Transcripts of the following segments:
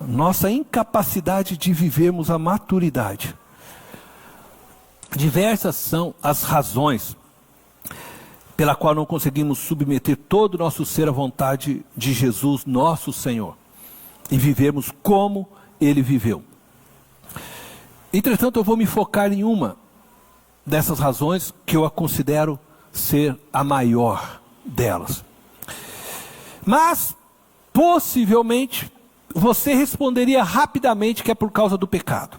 nossa incapacidade de vivermos a maturidade. Diversas são as razões pela qual não conseguimos submeter todo o nosso ser à vontade de Jesus, nosso Senhor, e vivermos como Ele viveu. Entretanto, eu vou me focar em uma dessas razões que eu a considero ser a maior delas. Mas, possivelmente, você responderia rapidamente que é por causa do pecado.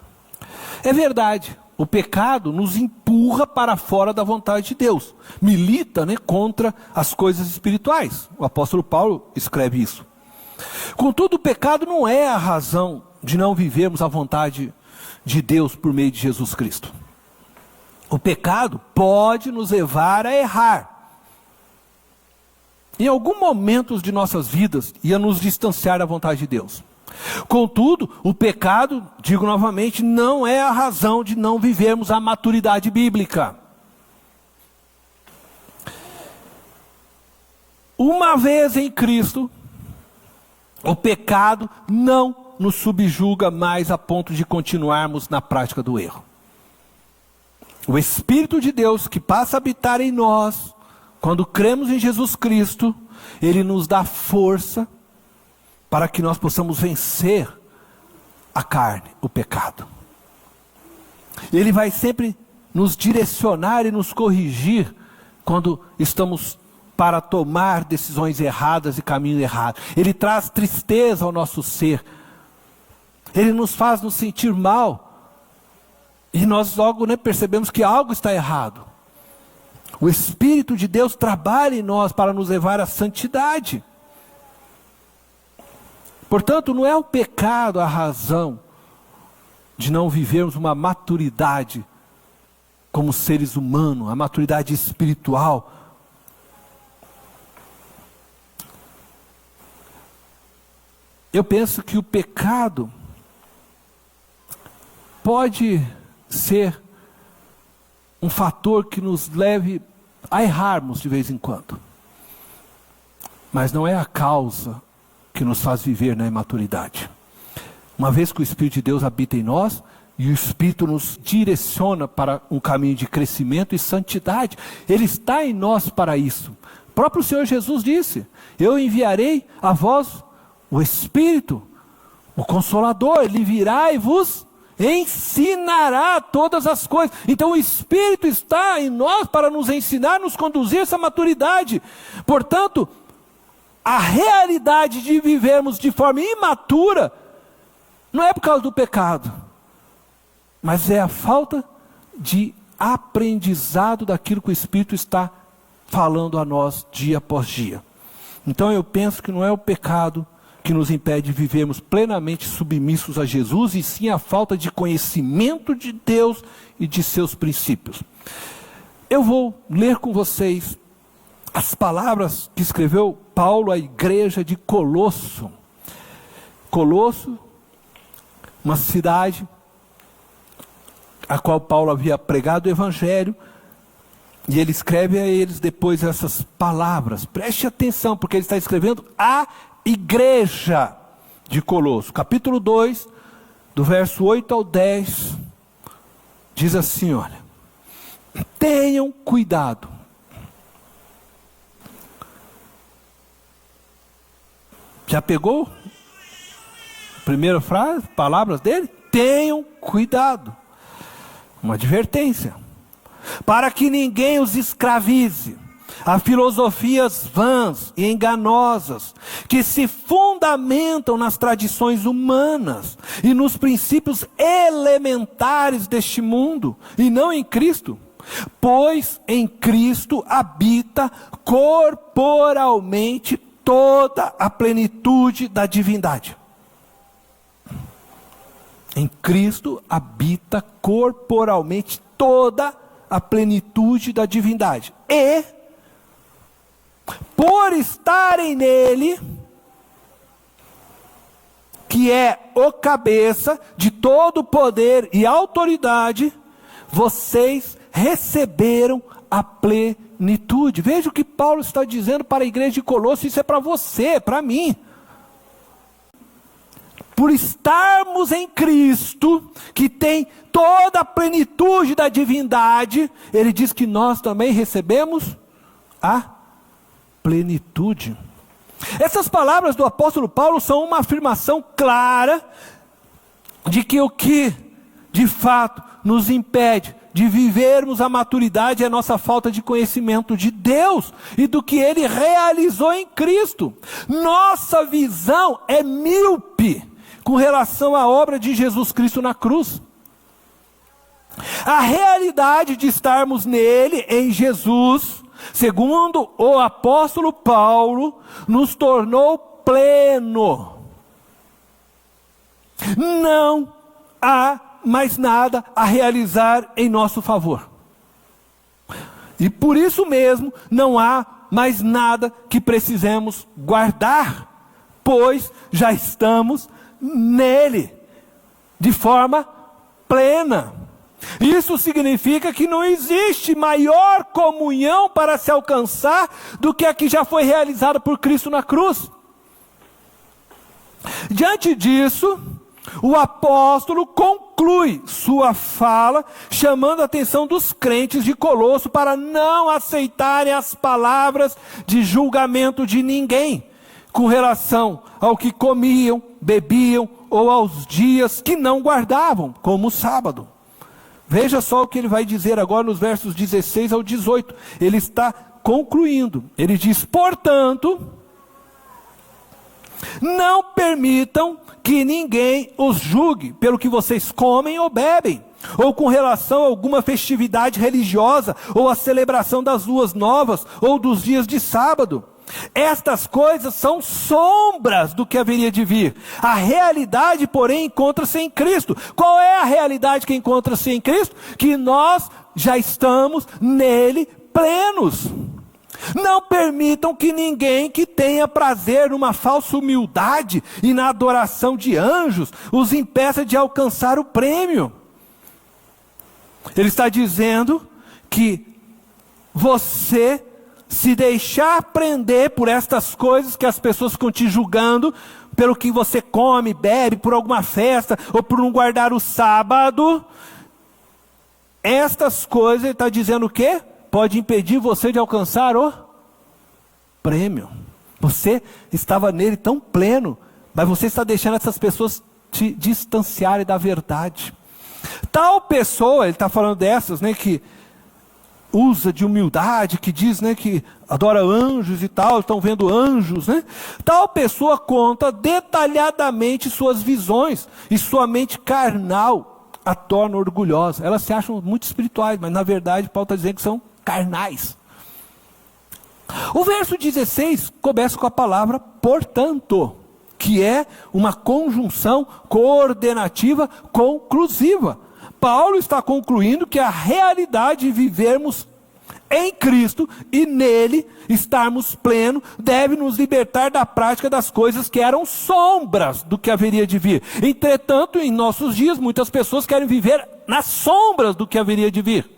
É verdade, o pecado nos empurra para fora da vontade de Deus. Milita, contra as coisas espirituais. O apóstolo Paulo escreve isso. Contudo, o pecado não é a razão de não vivermos a vontade de Deus por meio de Jesus Cristo. O pecado pode nos levar a errar. Em algum momento de nossas vidas, ia nos distanciar da vontade de Deus. Contudo, o pecado, digo novamente, não é a razão de não vivermos a maturidade bíblica. Uma vez em Cristo, o pecado não nos subjuga mais a ponto de continuarmos na prática do erro. O Espírito de Deus que passa a habitar em nós, quando cremos em Jesus Cristo, Ele nos dá força para que nós possamos vencer a carne, o pecado. Ele vai sempre nos direcionar e nos corrigir quando estamos para tomar decisões erradas e caminho errado. Ele traz tristeza ao nosso ser. Ele nos faz nos sentir mal. E nós logo percebemos que algo está errado. O Espírito de Deus trabalha em nós para nos levar à santidade. Portanto, não é o pecado a razão de não vivermos uma maturidade como seres humanos, a maturidade espiritual. Eu penso que o pecado pode ser um fator que nos leve a errarmos de vez em quando. Mas não é a causa que nos faz viver na imaturidade. Uma vez que o Espírito de Deus habita em nós, e o Espírito nos direciona para um caminho de crescimento e santidade, Ele está em nós para isso. O próprio Senhor Jesus disse: eu enviarei a vós o Espírito, o Consolador, Ele virá e vos ensinará todas as coisas. Então o Espírito está em nós para nos ensinar, nos conduzir a essa maturidade. Portanto, a realidade de vivermos de forma imatura não é por causa do pecado, mas é a falta de aprendizado daquilo que o Espírito está falando a nós dia após dia. Então eu penso que não é o pecado que nos impede de vivermos plenamente submissos a Jesus, e sim a falta de conhecimento de Deus e de seus princípios. Eu vou ler com vocês as palavras que escreveu Paulo à igreja de Colosso. Colosso, uma cidade a qual Paulo havia pregado o evangelho, e ele escreve a eles depois essas palavras. Preste atenção, porque ele está escrevendo a igreja de Colosso. Capítulo 2, do verso 8 ao 10, diz assim, olha: tenham cuidado. Já pegou? Primeira frase, palavras dele? Tenham cuidado. Uma advertência. Para que ninguém os escravize a filosofias vãs e enganosas, que se fundamentam nas tradições humanas e nos princípios elementares deste mundo, e não em Cristo. Pois em Cristo habita corporalmente toda a plenitude da divindade. Em Cristo habita corporalmente toda a plenitude da divindade. E, por estarem nele, que é o cabeça de todo o poder e autoridade, vocês receberam a plenitude. Veja o que Paulo está dizendo para a igreja de Colosso. Isso é para você, é para mim. por estarmos em Cristo, que tem toda a plenitude da divindade, ele diz que nós também recebemos a plenitude. Essas palavras do apóstolo Paulo são uma afirmação clara de que o que de fato nos impede de vivermos a maturidade é a nossa falta de conhecimento de Deus e do que Ele realizou em Cristo. Nossa visão é míope com relação à obra de Jesus Cristo na cruz. A realidade de estarmos nele, em Jesus, segundo o apóstolo Paulo, nos tornou pleno. Não há mais nada a realizar em nosso favor. E por isso mesmo, não há mais nada que precisemos guardar, pois já estamos nele, de forma plena. Isso significa que não existe maior comunhão para se alcançar do que a que já foi realizada por Cristo na cruz. Diante disso, o apóstolo conclui sua fala, chamando a atenção dos crentes de Colosso para não aceitarem as palavras de julgamento de ninguém, com relação ao que comiam, bebiam, ou aos dias que não guardavam, como o sábado. Veja só o que ele vai dizer agora nos versos 16 ao 18. Ele está concluindo. Ele diz: portanto, não permitam que ninguém os julgue pelo que vocês comem ou bebem, ou com relação a alguma festividade religiosa, ou a celebração das luas novas, ou dos dias de sábado. Estas coisas são sombras do que haveria de vir. A realidade, porém, encontra-se em Cristo. Qual é a realidade que encontra-se em Cristo? Que nós já estamos nele plenos. Não permitam que ninguém que tenha prazer numa falsa humildade e na adoração de anjos os impeça de alcançar o prêmio. Ele está dizendo que você se deixar prender por estas coisas que as pessoas ficam te julgando, pelo que você come, bebe, por alguma festa, ou por não guardar o sábado, estas coisas, ele está dizendo o quê? Pode impedir você de alcançar o prêmio. Você estava nele tão pleno, mas você está deixando essas pessoas te distanciarem da verdade. Tal pessoa, ele está falando dessas, né, que usa de humildade, que diz, né, que adora anjos e tal, estão vendo anjos, né? Tal pessoa conta detalhadamente suas visões, e sua mente carnal a torna orgulhosa. Elas se acham muito espirituais, mas na verdade Paulo está dizendo que são carnais. O verso 16 começa com a palavra portanto, que é uma conjunção coordenativa conclusiva. Paulo está concluindo que a realidade de vivermos em Cristo e nele estarmos plenos deve nos libertar da prática das coisas que eram sombras do que haveria de vir. Entretanto, em nossos dias, muitas pessoas querem viver nas sombras do que haveria de vir.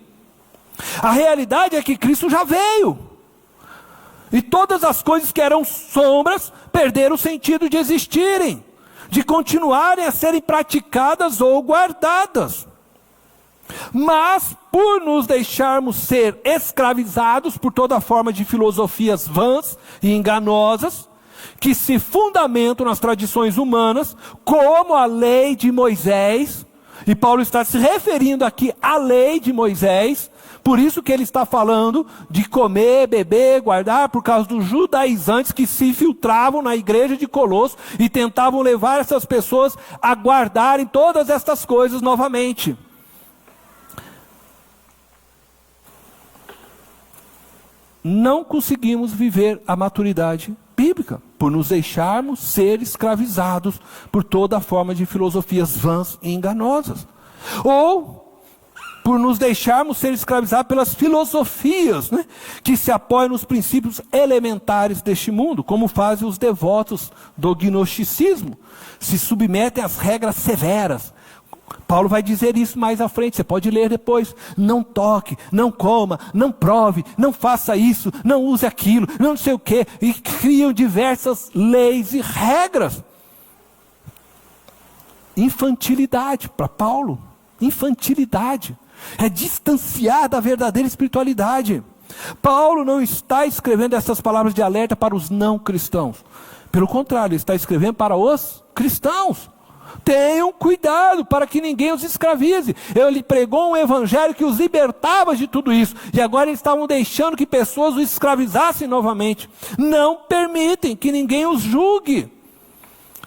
A realidade é que Cristo já veio. E todas as coisas que eram sombras perderam o sentido de existirem, de continuarem a serem praticadas ou guardadas. Mas, por nos deixarmos ser escravizados por toda forma de filosofias vãs e enganosas, que se fundamentam nas tradições humanas, como a lei de Moisés, e Paulo está se referindo aqui à lei de Moisés, por isso que ele está falando de comer, beber, guardar, por causa dos judaizantes que se infiltravam na igreja de Colosso e tentavam levar essas pessoas a guardarem todas estas coisas novamente. Não conseguimos viver a maturidade bíblica, por nos deixarmos ser escravizados por toda forma de filosofias vãs e enganosas. Ou por nos deixarmos ser escravizados pelas filosofias, né, que se apoiam nos princípios elementares deste mundo, como fazem os devotos do gnosticismo, se submetem às regras severas. Paulo vai dizer isso mais à frente, você pode ler depois. Não toque, não coma, não prove, não faça isso, não use aquilo, não sei o quê. E criam diversas leis e regras. infantilidade para Paulo. Infantilidade. É distanciar da verdadeira espiritualidade. Paulo não está escrevendo essas palavras de alerta para os não cristãos. Pelo contrário, ele está escrevendo para os cristãos. Tenham cuidado para que ninguém os escravize. Ele pregou um evangelho que os libertava de tudo isso. E agora eles estavam deixando que pessoas os escravizassem novamente. Não permitem que ninguém os julgue.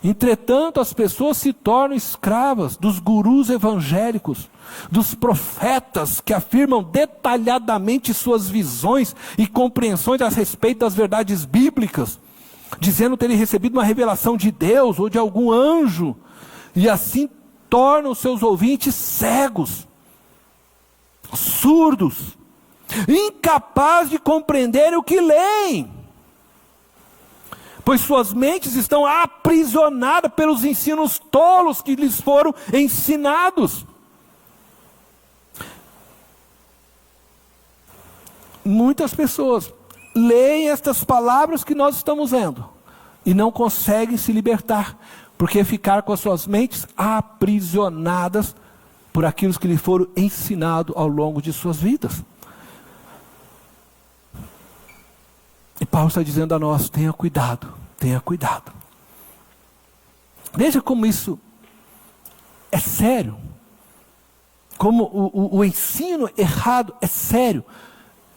Entretanto, as pessoas se tornam escravas dos gurus evangélicos, dos profetas que afirmam detalhadamente suas visões e compreensões a respeito das verdades bíblicas, dizendo terem recebido uma revelação de Deus ou de algum anjo, e assim tornam seus ouvintes cegos, surdos, incapazes de compreender o que leem, pois suas mentes estão aprisionadas pelos ensinos tolos que lhes foram ensinados. Muitas pessoas leem estas palavras que nós estamos lendo e não conseguem se libertar, porque ficaram com as suas mentes aprisionadas por aquilo que lhes foram ensinados ao longo de suas vidas. E Paulo está dizendo a nós: tenha cuidado, tenha cuidado. Veja como isso é sério. Como o ensino errado é sério.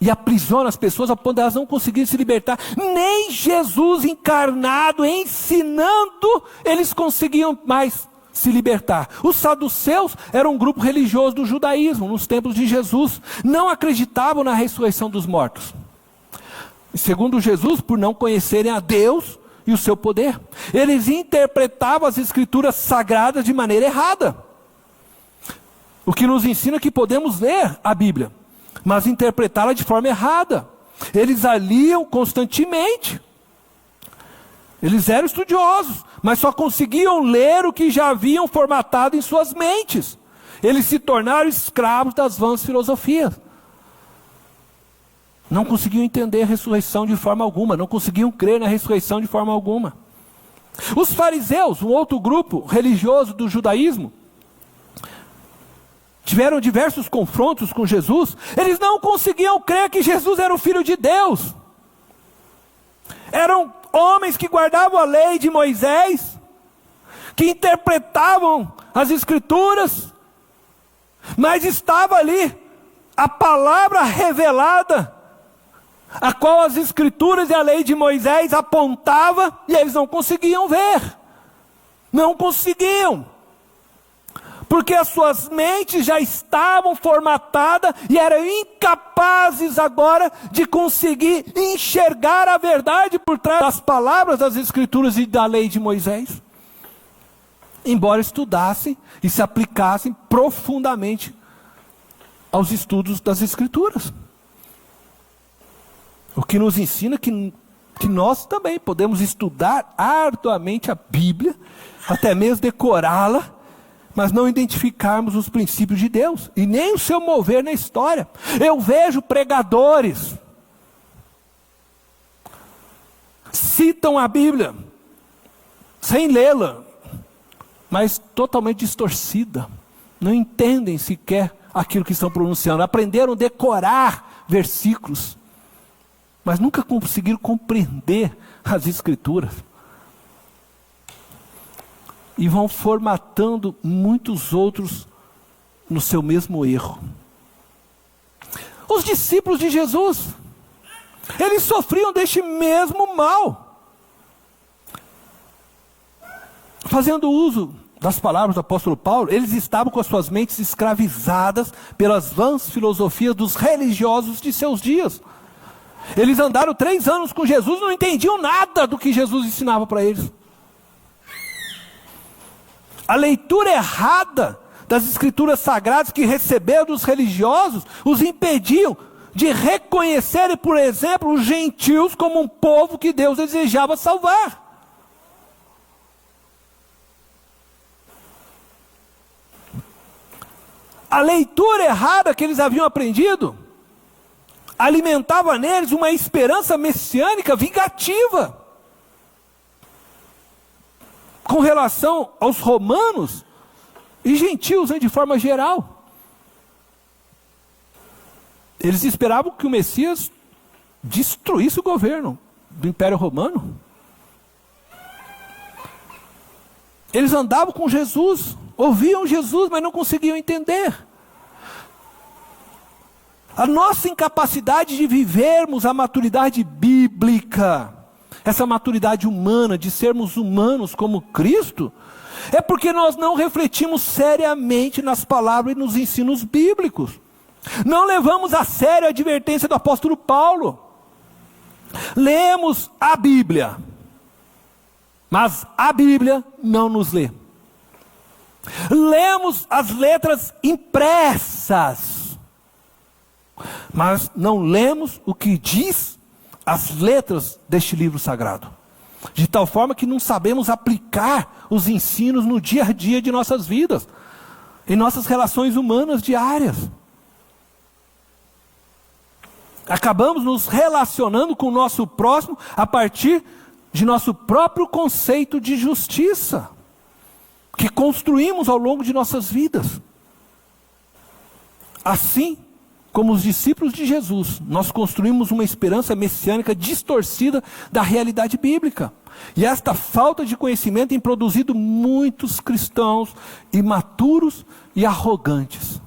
E aprisiona as pessoas a ponto de elas não conseguirem se libertar. Nem Jesus encarnado, ensinando, eles conseguiam mais se libertar. Os saduceus eram um grupo religioso do judaísmo, nos tempos de Jesus. Não acreditavam na ressurreição dos mortos. Segundo Jesus, por não conhecerem a Deus e o seu poder, eles interpretavam as escrituras sagradas de maneira errada. O que nos ensina que podemos ler a Bíblia, mas interpretá-la de forma errada. Eles a liam constantemente. Eles eram estudiosos, mas só conseguiam ler o que já haviam formatado em suas mentes. Eles se tornaram escravos das vãs filosofias. Não conseguiam entender a ressurreição de forma alguma, não conseguiam crer na ressurreição de forma alguma. Os fariseus, um outro grupo religioso do judaísmo, tiveram diversos confrontos com Jesus. Eles não conseguiam crer que Jesus era o Filho de Deus. Eram homens que guardavam a lei de Moisés, que interpretavam as Escrituras, mas estava ali a palavra revelada, a qual as Escrituras e a lei de Moisés apontavam, e eles não conseguiam ver. Não conseguiam. Porque as suas mentes já estavam formatadas e eram incapazes agora de conseguir enxergar a verdade por trás das palavras das Escrituras e da lei de Moisés. Embora estudassem e se aplicassem profundamente aos estudos das Escrituras. O que nos ensina que nós também podemos estudar arduamente a Bíblia, até mesmo decorá-la, mas não identificarmos os princípios de Deus, e nem o seu mover na história. Eu vejo pregadores, citam a Bíblia, sem lê-la, mas totalmente distorcida, não entendem sequer aquilo que estão pronunciando, aprenderam a decorar versículos, mas nunca conseguiram compreender as Escrituras. E vão formatando muitos outros no seu mesmo erro. Os discípulos de Jesus, eles sofriam deste mesmo mal. Fazendo uso das palavras do apóstolo Paulo, eles estavam com as suas mentes escravizadas pelas vãs filosofias dos religiosos de seus dias. Eles andaram 3 anos com Jesus e não entendiam nada do que Jesus ensinava para eles. A leitura errada das Escrituras Sagradas que receberam dos religiosos os impediam de reconhecerem, por exemplo, os gentios como um povo que Deus desejava salvar. A leitura errada que eles haviam aprendido alimentava neles uma esperança messiânica vingativa. Com relação aos romanos, e gentios, de forma geral. Eles esperavam que o Messias destruísse o governo do Império Romano. Eles andavam com Jesus, ouviam Jesus, mas não conseguiam entender. A nossa incapacidade de vivermos a maturidade bíblica, essa maturidade humana, de sermos humanos como Cristo, é porque nós não refletimos seriamente nas palavras e nos ensinos bíblicos. Não levamos a sério a advertência do apóstolo Paulo. Lemos a Bíblia, mas a Bíblia não nos lê. Lemos as letras impressas, mas não lemos o que diz as letras deste livro sagrado. De tal forma que não sabemos aplicar os ensinos no dia a dia de nossas vidas, em nossas relações humanas diárias. Acabamos nos relacionando com o nosso próximo a partir de nosso próprio conceito de justiça, que construímos ao longo de nossas vidas. Assim como os discípulos de Jesus, nós construímos uma esperança messiânica distorcida da realidade bíblica. E esta falta de conhecimento tem produzido muitos cristãos imaturos e arrogantes.